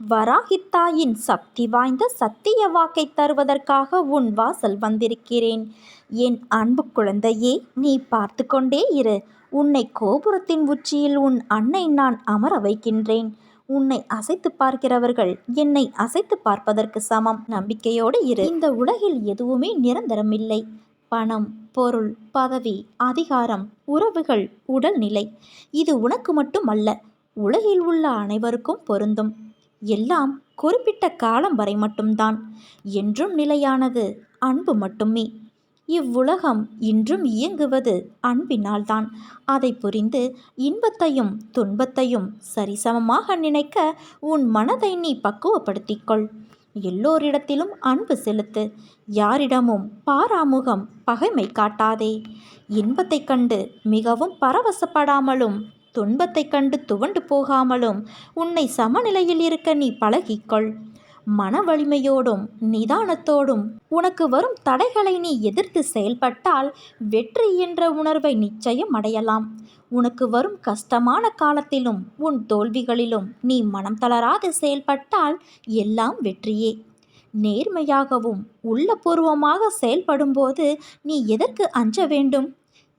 வராகித்தாயின் சக்தி வாய்ந்த சத்திய வாக்கை தருவதற்காக உன் வாசல் வந்திருக்கிறேன். என் அன்பு குழந்தையே, நீ பார்த்து கொண்டே இரு. உன்னை கோபுரத்தின் உச்சியில் உன் அன்னை நான் அமர வைக்கின்றேன். உன்னை அசைத்து பார்க்கிறவர்கள் என்னை அசைத்து பார்ப்பதற்கு சமம். நம்பிக்கையோடு இரு. இந்த உலகில் எதுவுமே நிரந்தரமில்லை. பணம், பொருள், பதவி, அதிகாரம், உறவுகள், உடல்நிலை, இது உனக்கு மட்டும் அல்ல, உலகில் உள்ள அனைவருக்கும் பொருந்தும். எல்லாம் குறிப்பிட்ட காலம் வரை மட்டும்தான். என்றும் நிலையானது அன்பு மட்டுமே. இவ்வுலகம் இன்றும் இயங்குவது அன்பினால்தான். அதை புரிந்து இன்பத்தையும் துன்பத்தையும் சரிசமமாக நினைக்க உன் மனதை நீ பக்குவப்படுத்திக்கொள். எல்லோரிடத்திலும் அன்பு செலுத்து. யாரிடமும் பாராமுகம், பகைமை காட்டாதே. இன்பத்தை கண்டு மிகவும் பரவசப்படாமலும் துன்பத்தை கண்டு துவண்டு போகாமலும் உன்னை சமநிலையில் இருக்க நீ பழகிக்கொள். மன வலிமையோடும் நிதானத்தோடும் உனக்கு வரும் தடைகளை நீ எதிர்த்து செயல்பட்டால் வெற்றி என்ற உணர்வை நிச்சயம் அடையலாம். உனக்கு வரும் கஷ்டமான காலத்திலும் உன் தோல்விகளிலும் நீ மனம் தளராது செயல்பட்டால் எல்லாம் வெற்றியே. நேர்மையாகவும் உள்ளபூர்வமாக செயல்படும்போது நீ எதற்கு அஞ்ச வேண்டும்?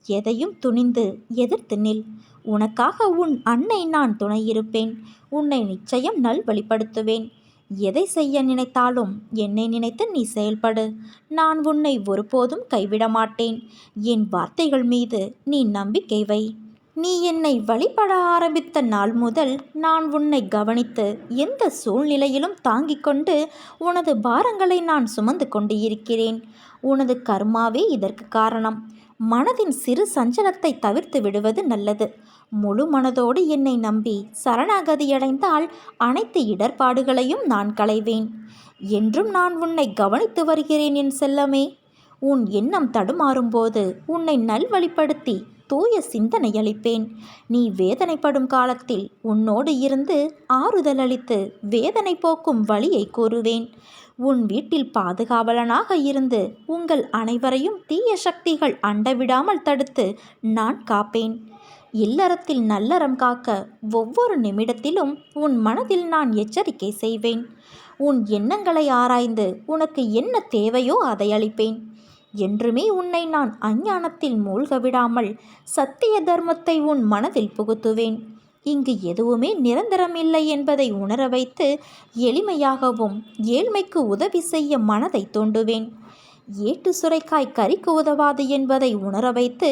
எதையும் துணிந்து எதிர்த்து நில். உனக்காக உன் அன்னை நான் துணையிருப்பேன். உன்னை நிச்சயம் நல்வழிப்படுத்துவேன். எதை செய்ய நினைத்தாலும் என்னை நினைத்து நீ செயல்படு. நான் உன்னை ஒருபோதும் கைவிட மாட்டேன். என் வார்த்தைகள் மீது நீ நம்பிக்கை வை. நீ என்னை வழிபட ஆரம்பித்த நாள் முதல் நான் உன்னை கவனித்து எந்த சூழ்நிலையிலும் தாங்கிக் கொண்டு உனது பாரங்களை நான் சுமந்து கொண்டு இருக்கிறேன். உனது கர்மாவே இதற்கு காரணம். மனதின் சிறு சஞ்சலத்தை தவிர்த்து விடுவது நல்லது. முழு மனதோடு என்னை நம்பி சரணாகதியடைந்தால் அனைத்து இடர்பாடுகளையும் நான் களைவேன். என்றும் நான் உன்னை கவனித்து வருகிறேன் என் செல்லமே. உன் எண்ணம் தடுமாறும்போது உன்னை நல்வழிப்படுத்தி தூய சிந்தனை அளிப்பேன். நீ வேதனைப்படும் காலத்தில் உன்னோடு இருந்து ஆறுதல் அளித்து வேதனை போக்கும் வழியை கூறுவேன். உன் வீட்டில் பாதுகாவலனாக இருந்து உங்கள் அனைவரையும் தீய சக்திகள் அண்டவிடாமல் தடுத்து நான் காப்பேன். இல்லறத்தில் நல்லறம் காக்க ஒவ்வொரு நிமிடத்திலும் உன் மனதில் நான் எச்சரிக்கை செய்வேன். உன் எண்ணங்களை ஆராய்ந்து உனக்கு என்ன தேவையோ அதை அளிப்பேன். என்றுமே உன்னை நான் அஞ்ஞானத்தில் மூழ்க விடாமல் சத்திய தர்மத்தை உன் மனதில் புகுத்துவேன். இங்கு எதுவுமே நிரந்தரமில்லை என்பதை உணர வைத்து எளிமையாகவும் ஏழ்மைக்கு உதவி செய்ய மனதை தூண்டுவேன். ஏட்டு சுரைக்காய் கறிக்கு உதவாது என்பதை உணர வைத்து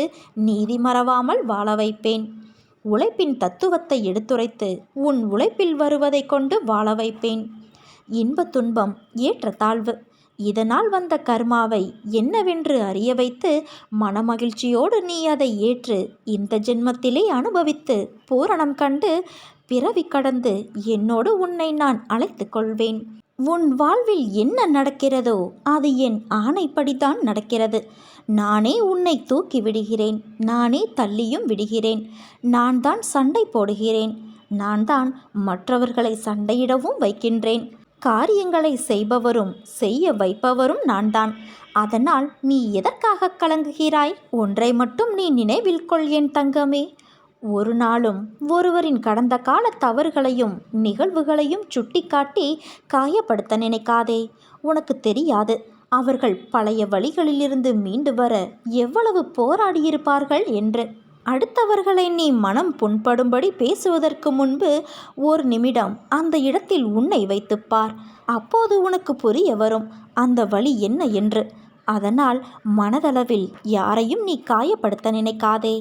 நீதி மறவாமல் வாழ வைப்பேன். உழைப்பின் தத்துவத்தை எடுத்துரைத்து உன் உழைப்பில் வருவதை கொண்டு வாழ வைப்பேன். இன்ப துன்பம் ஏற்ற தாழ்வு, இதனால் வந்த கர்மாவை என்னவென்று அறிய வைத்து மனமகிழ்ச்சியோடு நீ அதை ஏற்று இந்த ஜென்மத்திலே அனுபவித்து பூரணம் கண்டு பிறவி கடந்து என்னோடு உன்னை நான் அழைத்து கொள்வேன். உன் வாழ்வில் என்ன நடக்கிறதோ அது என் ஆணைப்படிதான் நடக்கிறது. நானே உன்னை தூக்கி விடுகிறேன். நானே தள்ளியும் விடுகிறேன். நான் தான் சண்டை போடுகிறேன். நான் தான் மற்றவர்களை சண்டையிடவும் வைக்கின்றேன். காரியங்களை செய்பவரும் செய்ய வைப்பவரும் நான் தான். அதனால் நீ எதற்காக கலங்குகிறாய்? ஒன்றை மட்டும் நீ நினைவில் கொள் என் தங்கமே. ஒரு நாளும் ஒருவரின் கடந்த கால தவறுகளையும் நிகழ்வுகளையும் சுட்டிக்காட்டி காயப்படுத்த நினைக்காதே. உனக்கு தெரியாது அவர்கள் பழைய வழிகளிலிருந்து மீண்டு வர எவ்வளவு போராடியிருப்பார்கள் என்று. அடுத்தவர்களை நீ மனம் புண்படும்படி பேசுவதற்கு முன்பு ஒரு நிமிடம் அந்த இடத்தில் உன்னை வைத்துப்பார். அப்போது உனக்கு புரிய வரும் அந்த வழி என்ன என்று. அதனால் மனதளவில் யாரையும் நீ காயப்படுத்த நினைக்காதே.